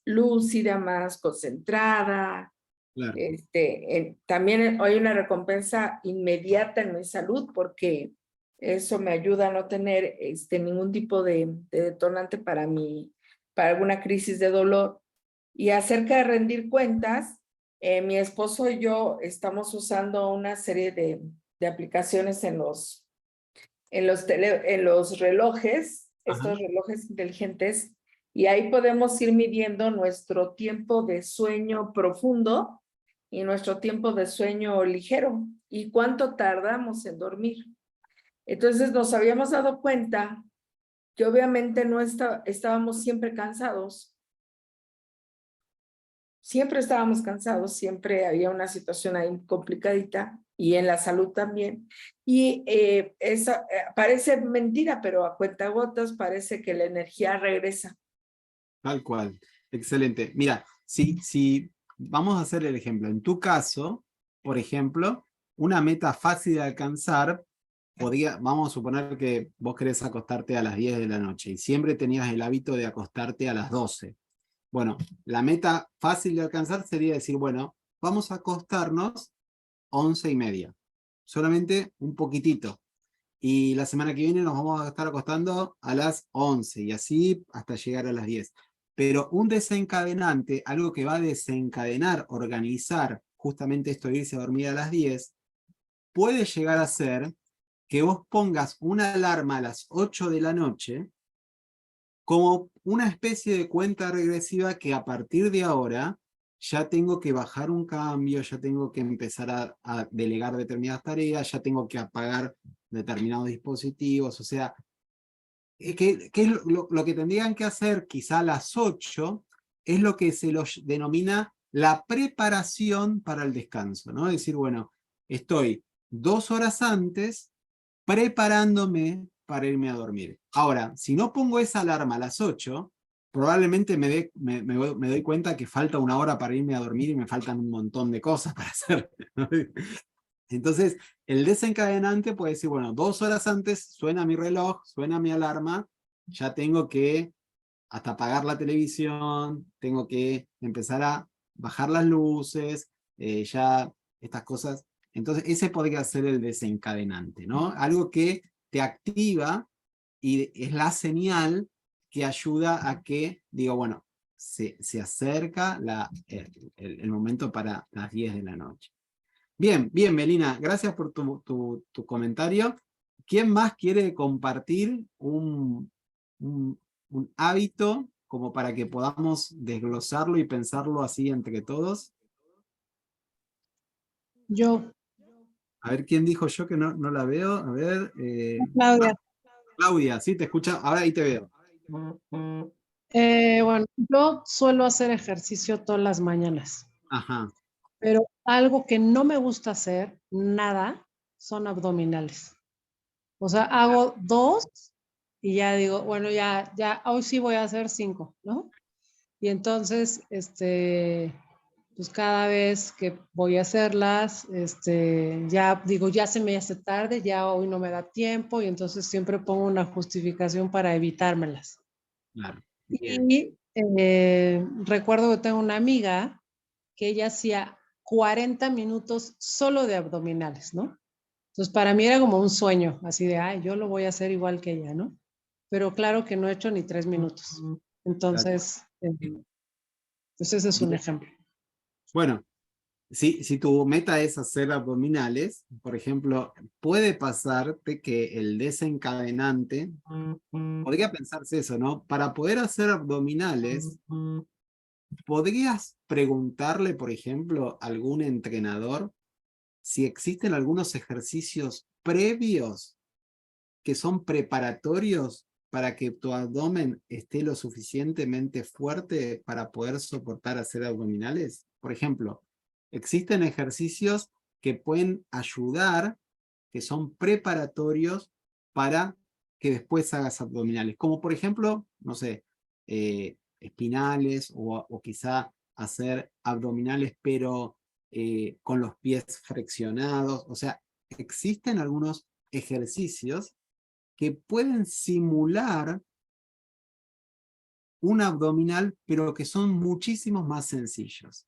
lúcida, más concentrada. Claro. También hay una recompensa inmediata en mi salud porque eso me ayuda a no tener ningún tipo de detonante para alguna crisis de dolor. Y acerca de rendir cuentas, mi esposo y yo estamos usando una serie de aplicaciones en los relojes, estos relojes inteligentes, y ahí podemos ir midiendo nuestro tiempo de sueño profundo y nuestro tiempo de sueño ligero y cuánto tardamos en dormir. Entonces nos habíamos dado cuenta que obviamente no estábamos siempre cansados. Siempre estábamos cansados, siempre había una situación ahí complicadita y en la salud también. Y eso parece mentira, pero a cuentagotas parece que la energía regresa. Tal cual. Excelente. Mira, si vamos a hacer el ejemplo. En tu caso, por ejemplo, una meta fácil de alcanzar, vamos a suponer que vos querés acostarte a las 10 de la noche y siempre tenías el hábito de acostarte a las 12. Bueno, la meta fácil de alcanzar sería decir, bueno, vamos a acostarnos 11:30. Solamente un poquitito. Y la semana que viene nos vamos a estar acostando a las 11 y así hasta llegar a las 10. Pero un desencadenante, algo que va a desencadenar, organizar justamente esto de irse a dormir a las 10, puede llegar a ser que vos pongas una alarma a las 8 de la noche como una especie de cuenta regresiva que a partir de ahora ya tengo que bajar un cambio, ya tengo que empezar a delegar determinadas tareas, ya tengo que apagar determinados dispositivos, o sea, ¿qué es lo que tendrían que hacer quizá a las 8? Es lo que se los denomina la preparación para el descanso, ¿no? Es decir, bueno, estoy 2 horas antes preparándome para irme a dormir. Ahora, si no pongo esa alarma a las 8, probablemente me doy cuenta que falta 1 hora para irme a dormir y me faltan un montón de cosas para hacer, ¿no? Entonces, el desencadenante puede decir, bueno, 2 horas antes suena mi reloj, suena mi alarma, ya tengo que hasta apagar la televisión, tengo que empezar a bajar las luces, ya estas cosas. Entonces, ese podría ser el desencadenante, ¿no? Algo que te activa y es la señal que ayuda a que, digo, bueno, se acerca el momento para las 10 de la noche. Bien, bien, Melina, gracias por tu comentario. ¿Quién más quiere compartir un hábito como para que podamos desglosarlo y pensarlo así entre todos? Yo, A ver, ¿quién dijo yo que no la veo? A ver. Claudia. Claudia, sí, te escucha. Ahora ahí te veo. Bueno, yo suelo hacer ejercicio todas las mañanas, Ajá. pero algo que no me gusta hacer, nada, son abdominales. O sea, hago 2 y ya digo, bueno, ya, hoy sí voy a hacer 5, ¿no? Y entonces, pues cada vez que voy a hacerlas, ya digo, ya se me hace tarde, ya hoy no me da tiempo y entonces siempre pongo una justificación para evitármelas. Claro. Bien. Y recuerdo que tengo una amiga que ella hacía 40 minutos solo de abdominales, ¿no? Entonces para mí era como un sueño, así de, ay, yo lo voy a hacer igual que ella, ¿no? Pero claro que no he hecho ni 3 minutos. Entonces, pues ese es un Bien. ejemplo. Bueno, si tu meta es hacer abdominales, por ejemplo, puede pasarte que el desencadenante, podría pensarse eso, ¿no? Para poder hacer abdominales, ¿podrías preguntarle, por ejemplo, a algún entrenador si existen algunos ejercicios previos que son preparatorios para que tu abdomen esté lo suficientemente fuerte para poder soportar hacer abdominales? Por ejemplo, Existen ejercicios que pueden ayudar, que son preparatorios para que después hagas abdominales. Como por ejemplo, no sé, espinales o quizá hacer abdominales pero con los pies flexionados. O sea, existen algunos ejercicios que pueden simular un abdominal, pero que son muchísimos más sencillos.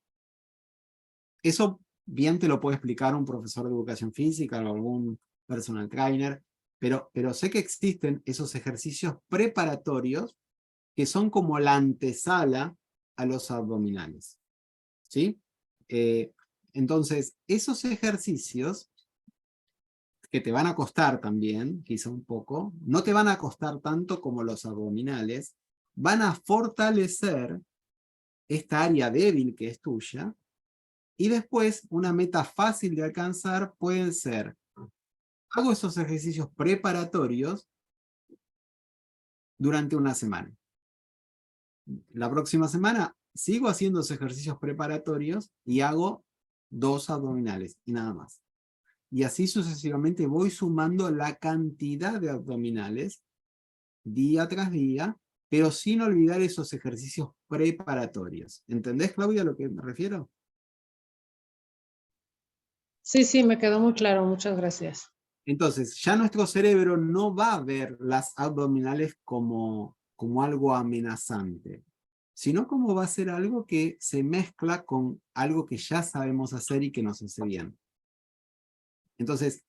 Eso bien te lo puede explicar un profesor de educación física o algún personal trainer, pero sé que existen esos ejercicios preparatorios que son como la antesala a los abdominales. ¿Sí? Entonces, esos ejercicios que te van a costar también, quizá un poco, no te van a costar tanto como los abdominales, van a fortalecer esta área débil que es tuya, y después una meta fácil de alcanzar pueden ser, hago esos ejercicios preparatorios durante una semana. La próxima semana sigo haciendo esos ejercicios preparatorios y hago 2 abdominales y nada más. Y así sucesivamente voy sumando la cantidad de abdominales día tras día, pero sin olvidar esos ejercicios preparatorios. ¿Entendés, Claudia, a lo que me refiero? Sí, sí, me quedó muy claro, muchas gracias. Entonces, ya nuestro cerebro no va a ver las abdominales como algo amenazante, sino como va a ser algo que se mezcla con algo que ya sabemos hacer y que nos hace bien. Entonces,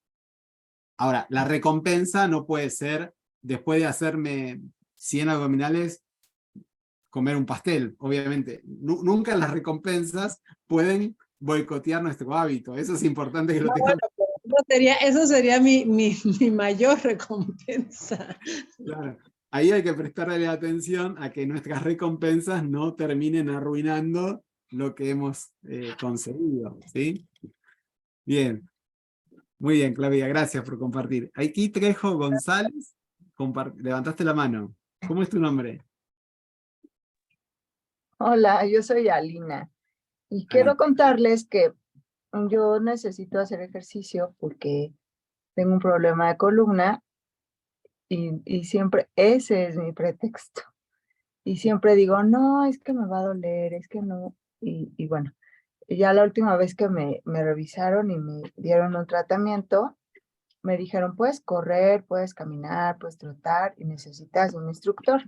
ahora, la recompensa no puede ser, después de hacerme 100 abdominales, comer un pastel, obviamente. Nunca las recompensas pueden boicotear nuestro hábito. Eso es importante que lo tengamos. Eso sería mi mayor recompensa. Claro. Ahí hay que prestarle atención a que nuestras recompensas no terminen arruinando lo que hemos conseguido, ¿sí? Bien. Muy bien, Claudia, gracias por compartir. Aquí Trejo González, levantaste la mano. ¿Cómo es tu nombre? Hola, yo soy Alina y quiero contarles que yo necesito hacer ejercicio porque tengo un problema de columna y siempre ese es mi pretexto. Y siempre digo, no, es que me va a doler, es que no. Y bueno, ya la última vez que me revisaron y me dieron un tratamiento, me dijeron, puedes correr, puedes caminar, puedes trotar y necesitas un instructor.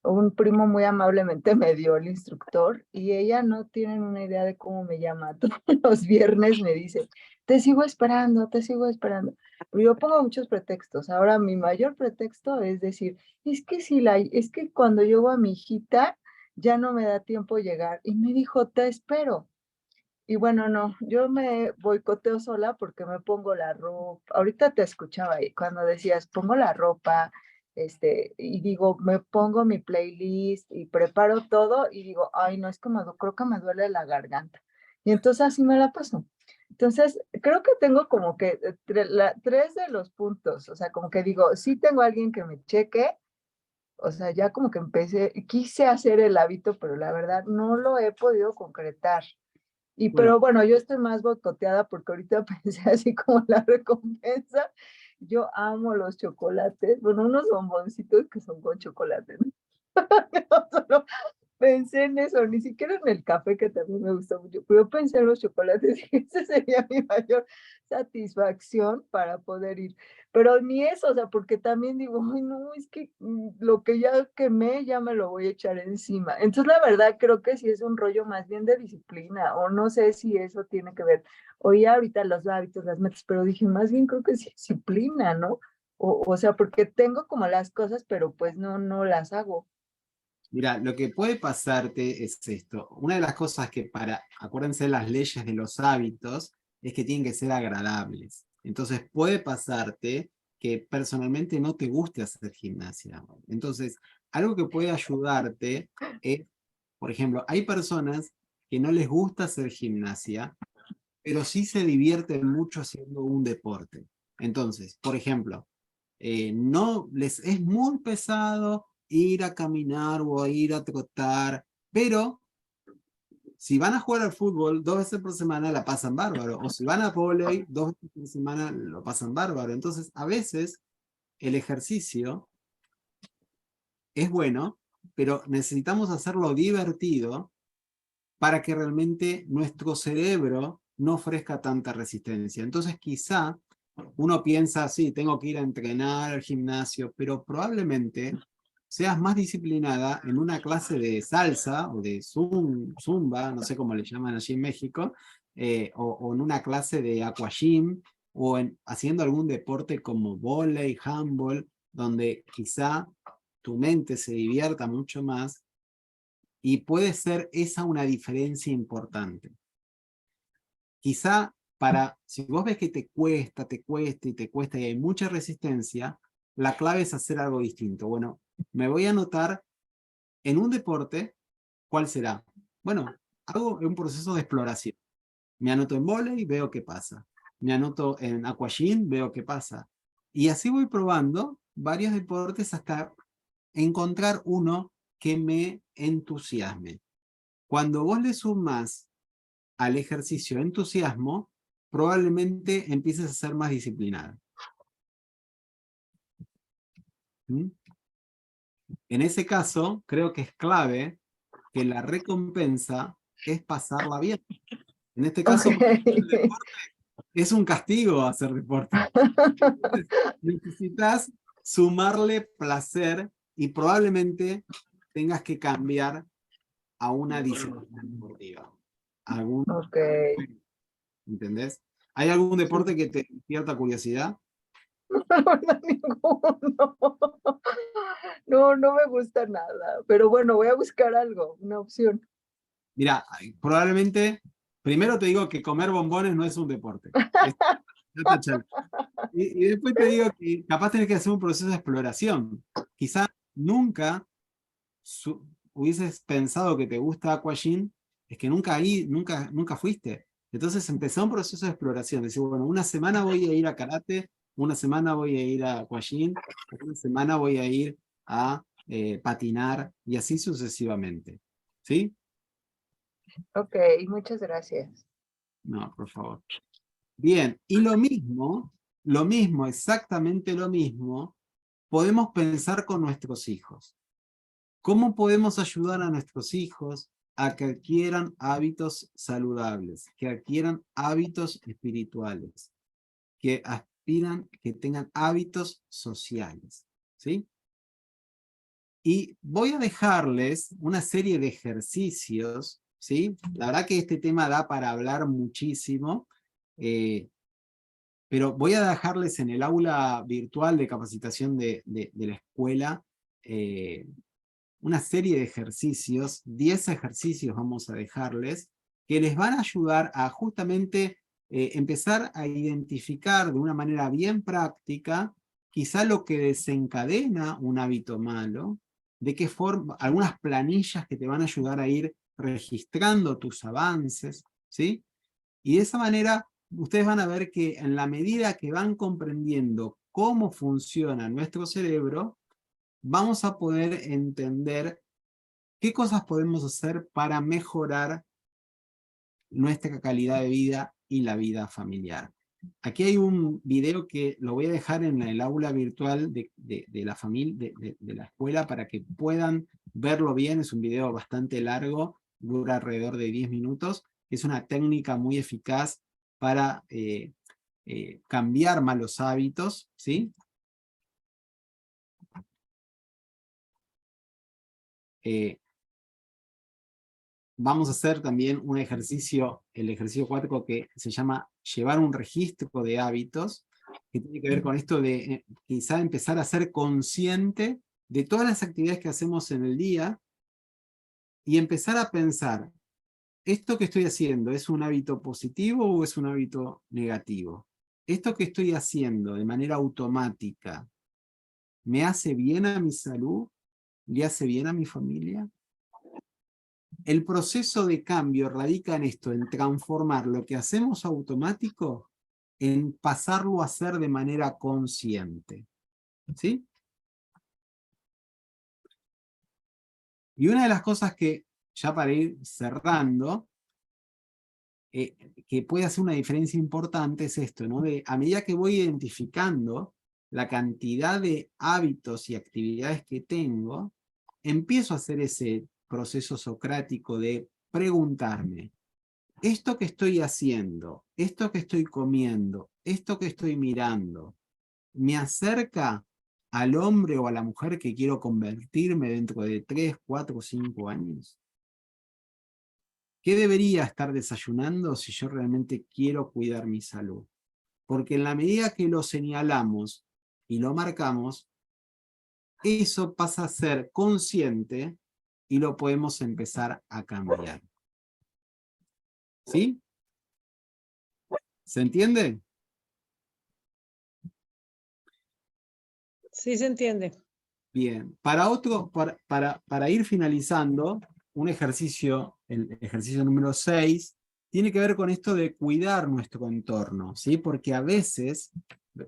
Un primo muy amablemente me dio el instructor y ella no tienen una idea de cómo me llama. Todos los viernes me dice, te sigo esperando, te sigo esperando. Pero yo pongo muchos pretextos. Ahora mi mayor pretexto es decir, es que cuando llego a mi hijita ya no me da tiempo llegar. Y me dijo, te espero. Y bueno, no, yo me boicoteo sola porque me pongo la ropa. Ahorita te escuchaba ahí cuando decías, pongo la ropa, y digo, me pongo mi playlist y preparo todo y digo, ay, no, es que creo que me duele la garganta. Y entonces así me la paso. Entonces, creo que tengo como que tres de los puntos, o sea, como que digo, sí tengo alguien que me cheque, o sea, ya como que quise hacer el hábito, pero la verdad no lo he podido concretar. Bueno, Pero bueno, yo estoy más boicoteada porque ahorita pensé así como la recompensa. Yo amo los chocolates, bueno, unos bomboncitos que son con chocolate, ¿no? No solo pensé en eso, ni siquiera en el café, que también me gusta mucho, pero yo pensé en los chocolates y esa sería mi mayor satisfacción para poder ir. Pero ni eso, o sea, porque también digo, ay, no, es que lo que ya quemé ya me lo voy a echar encima. Entonces, la verdad, creo que sí es un rollo más bien de disciplina, o no sé si eso tiene que ver. Oía ahorita los hábitos, las metas, pero dije, más bien creo que sí disciplina, ¿no? O sea, porque tengo como las cosas, pero pues no las hago. mira, lo que puede pasarte es esto. Una de las cosas que acuérdense las leyes de los hábitos, es que tienen que ser agradables. Entonces puede pasarte que personalmente no te guste hacer gimnasia. Entonces, algo que puede ayudarte es, por ejemplo, hay personas que no les gusta hacer gimnasia, pero sí se divierten mucho haciendo un deporte. Entonces, por ejemplo, no les es muy pesado ir a caminar o a ir a trotar, pero Si van a jugar al fútbol 2 veces por semana, la pasan bárbaro. O si van a vóley 2 veces por semana, lo pasan bárbaro. Entonces, a veces, el ejercicio es bueno, pero necesitamos hacerlo divertido para que realmente nuestro cerebro no ofrezca tanta resistencia. Entonces, quizá uno piensa, sí, tengo que ir a entrenar al gimnasio, pero probablemente seas más disciplinada en una clase de salsa o de zumba, no sé cómo le llaman allí en México, o en una clase de aquagym, o haciendo algún deporte como vóley, handball, donde quizá tu mente se divierta mucho más, y puede ser esa una diferencia importante. Quizá si vos ves que te cuesta y hay mucha resistencia, la clave es hacer algo distinto. Bueno, me voy a anotar en un deporte, ¿cuál será? Bueno, hago un proceso de exploración. Me anoto en vóley, veo qué pasa. Me anoto en aquagym, veo qué pasa. Y así voy probando varios deportes hasta encontrar uno que me entusiasme. Cuando vos le sumás al ejercicio entusiasmo, probablemente empieces a ser más disciplinado. ¿Mm? En ese caso, creo que es clave que la recompensa es pasarla bien. En este caso, Ok. es un castigo hacer deporte. Entonces, necesitas sumarle placer y probablemente tengas que cambiar a una disciplina deportiva. Ok. ¿Entendés? ¿Hay algún Sí. deporte que te despierta curiosidad? La verdad, ninguno. No, no me gusta nada. Pero bueno, voy a buscar algo, una opción. Mira, probablemente, primero te digo que comer bombones no es un deporte. Ya tachalo. Y después te digo que capaz tenés que hacer un proceso de exploración. Quizá nunca hubieses pensado que te gusta aquagym, es que nunca fuiste. Entonces empezó un proceso de exploración. Decir, bueno, una semana voy a ir a karate, una semana voy a ir a aquagym, una semana voy a ir a patinar, y así sucesivamente. ¿Sí? Ok, muchas gracias. No, por favor. Bien, y lo mismo, exactamente lo mismo, podemos pensar con nuestros hijos. ¿Cómo podemos ayudar a nuestros hijos a que adquieran hábitos saludables, que adquieran hábitos espirituales, que tengan hábitos sociales? ¿Sí? Y voy a dejarles una serie de ejercicios, ¿sí? La verdad que este tema da para hablar muchísimo, pero voy a dejarles en el aula virtual de capacitación de la escuela una serie de ejercicios, 10 ejercicios vamos a dejarles, que les van a ayudar a justamente empezar a identificar de una manera bien práctica quizá lo que desencadena un hábito malo, de qué forma, algunas planillas que te van a ayudar a ir registrando tus avances, ¿sí? Y de esa manera ustedes van a ver que en la medida que van comprendiendo cómo funciona nuestro cerebro, vamos a poder entender qué cosas podemos hacer para mejorar nuestra calidad de vida y la vida familiar. Aquí hay un video que lo voy a dejar en el aula virtual de la familia, de la escuela, para que puedan verlo bien. Es un video bastante largo, dura alrededor de 10 minutos. Es una técnica muy eficaz para cambiar malos hábitos, ¿sí? Vamos a hacer también un ejercicio, el ejercicio 4, que se llama llevar un registro de hábitos, que tiene que ver con esto de quizá empezar a ser consciente de todas las actividades que hacemos en el día y empezar a pensar, ¿esto que estoy haciendo es un hábito positivo o es un hábito negativo? ¿Esto que estoy haciendo de manera automática me hace bien a mi salud? ¿Le hace bien a mi familia? El proceso de cambio radica en esto, en transformar lo que hacemos automático en pasarlo a hacer de manera consciente. ¿Sí? Y una de las cosas que, ya para ir cerrando, que puede hacer una diferencia importante es esto, ¿no? A medida que voy identificando la cantidad de hábitos y actividades que tengo, empiezo a hacer ese proceso socrático de preguntarme, esto que estoy haciendo, esto que estoy comiendo, esto que estoy mirando, ¿me acerca al hombre o a la mujer que quiero convertirme dentro de 3, 4, 5 años? ¿Qué debería estar desayunando si yo realmente quiero cuidar mi salud? Porque en la medida que lo señalamos y lo marcamos, eso pasa a ser consciente y lo podemos empezar a cambiar. ¿Sí? ¿Se entiende? Sí se entiende. Bien. Para ir finalizando, un ejercicio, el ejercicio número 6, tiene que ver con esto de cuidar nuestro entorno, ¿sí? Porque a veces,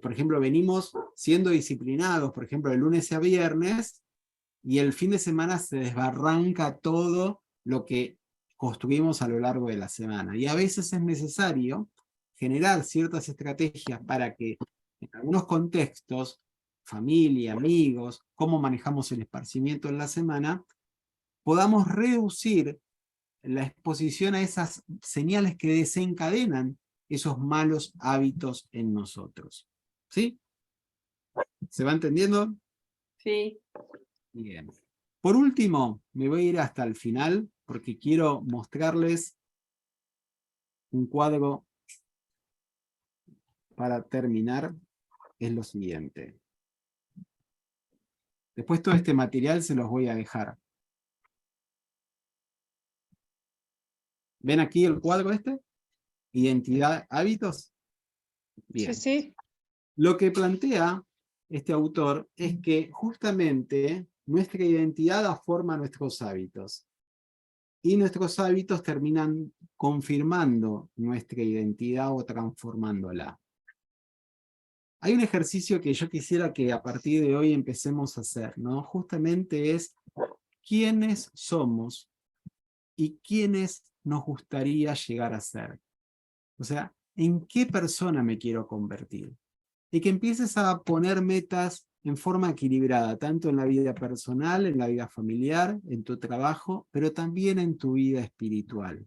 por ejemplo, venimos siendo disciplinados, por ejemplo, de lunes a viernes, y el fin de semana se desbarranca todo lo que construimos a lo largo de la semana. Y a veces es necesario generar ciertas estrategias para que en algunos contextos, familia, amigos, cómo manejamos el esparcimiento en la semana, podamos reducir la exposición a esas señales que desencadenan esos malos hábitos en nosotros. ¿Sí? ¿Se va entendiendo? Sí. Bien. Por último, me voy a ir hasta el final porque quiero mostrarles un cuadro para terminar. Es lo siguiente. Después todo este material se los voy a dejar. ¿Ven aquí el cuadro este? Identidad, hábitos. Bien. Sí, sí. Lo que plantea este autor es que justamente nuestra identidad forma nuestros hábitos. Y nuestros hábitos terminan confirmando nuestra identidad o transformándola. Hay un ejercicio que yo quisiera que a partir de hoy empecemos a hacer, ¿no? Justamente es quiénes somos y quiénes nos gustaría llegar a ser. O sea, ¿en qué persona me quiero convertir? Y que empieces a poner metas en forma equilibrada, tanto en la vida personal, en la vida familiar, en tu trabajo, pero también en tu vida espiritual.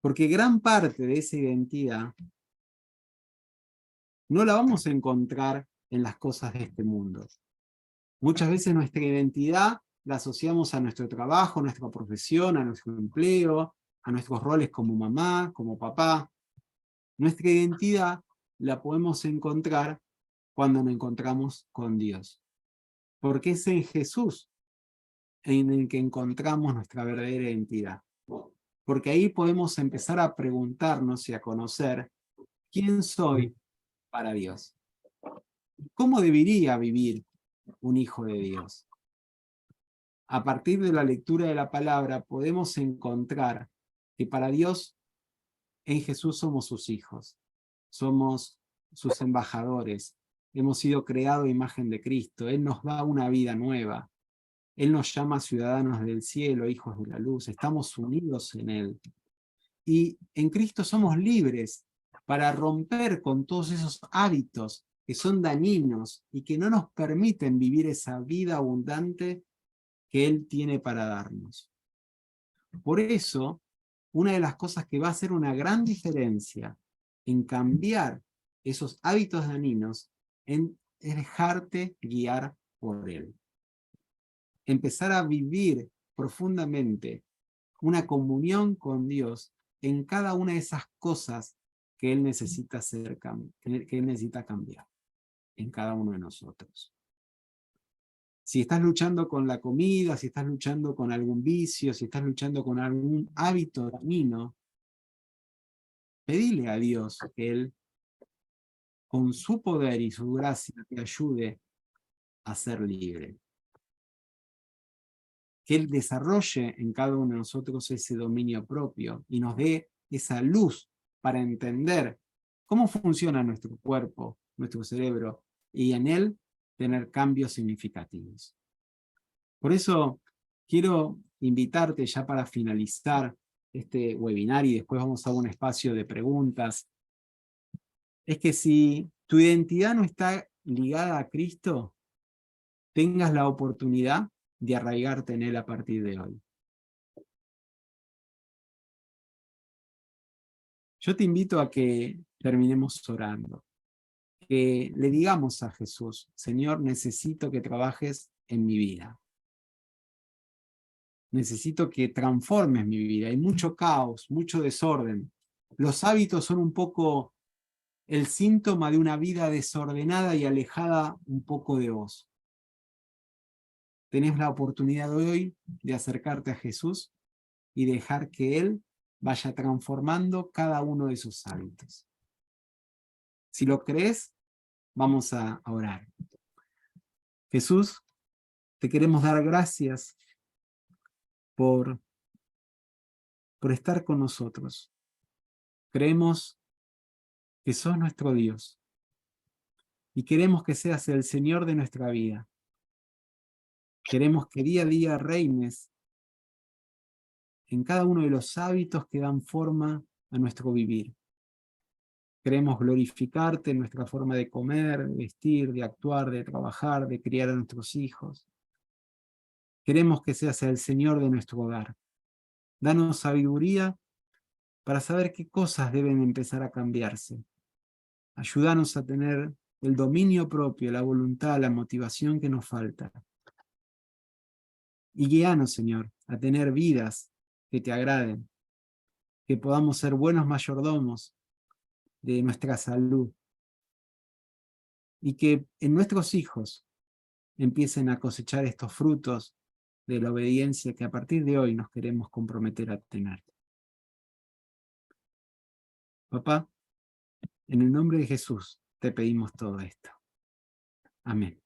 Porque gran parte de esa identidad no la vamos a encontrar en las cosas de este mundo. Muchas veces nuestra identidad la asociamos a nuestro trabajo, a nuestra profesión, a nuestro empleo, a nuestros roles como mamá, como papá. Nuestra identidad la podemos encontrar cuando nos encontramos con Dios. Porque es en Jesús en el que encontramos nuestra verdadera identidad. Porque ahí podemos empezar a preguntarnos y a conocer quién soy para Dios. ¿Cómo debería vivir un hijo de Dios? A partir de la lectura de la palabra podemos encontrar que para Dios en Jesús somos sus hijos, somos sus embajadores, hemos sido creados a imagen de Cristo, Él nos da una vida nueva, Él nos llama ciudadanos del cielo, hijos de la luz, estamos unidos en Él. Y en Cristo somos libres para romper con todos esos hábitos que son dañinos y que no nos permiten vivir esa vida abundante que Él tiene para darnos. Por eso, una de las cosas que va a hacer una gran diferencia en cambiar esos hábitos dañinos es dejarte guiar por Él. Empezar a vivir profundamente una comunión con Dios en cada una de esas cosas que Él necesita hacer, que Él necesita cambiar en cada uno de nosotros. Si estás luchando con la comida, si estás luchando con algún vicio, si estás luchando con algún hábito dañino, pedile a Dios que Él, con su poder y su gracia, te ayude a ser libre. Que Él desarrolle en cada uno de nosotros ese dominio propio y nos dé esa luz para entender cómo funciona nuestro cuerpo, nuestro cerebro, y en él tener cambios significativos. Por eso quiero invitarte ya para finalizar este webinar y después vamos a un espacio de preguntas, es que si tu identidad no está ligada a Cristo, tengas la oportunidad de arraigarte en Él a partir de hoy. Yo te invito a que terminemos orando, que le digamos a Jesús: Señor, necesito que trabajes en mi vida. Necesito que transformes mi vida. Hay mucho caos, mucho desorden. Los hábitos son un poco el síntoma de una vida desordenada y alejada un poco de vos. Tenés la oportunidad hoy de acercarte a Jesús y dejar que Él vaya transformando cada uno de esos hábitos. Si lo crees, vamos a orar. Jesús, te queremos dar gracias por estar con nosotros. Creemos que sos nuestro Dios y queremos que seas el Señor de nuestra vida. Queremos que día a día reines en cada uno de los hábitos que dan forma a nuestro vivir. Queremos glorificarte en nuestra forma de comer, de vestir, de actuar, de trabajar, de criar a nuestros hijos. Queremos que seas el Señor de nuestro hogar. Danos sabiduría para saber qué cosas deben empezar a cambiarse. Ayúdanos a tener el dominio propio, la voluntad, la motivación que nos falta. Y guíanos, Señor, a tener vidas que te agraden, que podamos ser buenos mayordomos de nuestra salud y que en nuestros hijos empiecen a cosechar estos frutos de la obediencia que a partir de hoy nos queremos comprometer a tener. Papá, en el nombre de Jesús te pedimos todo esto. Amén.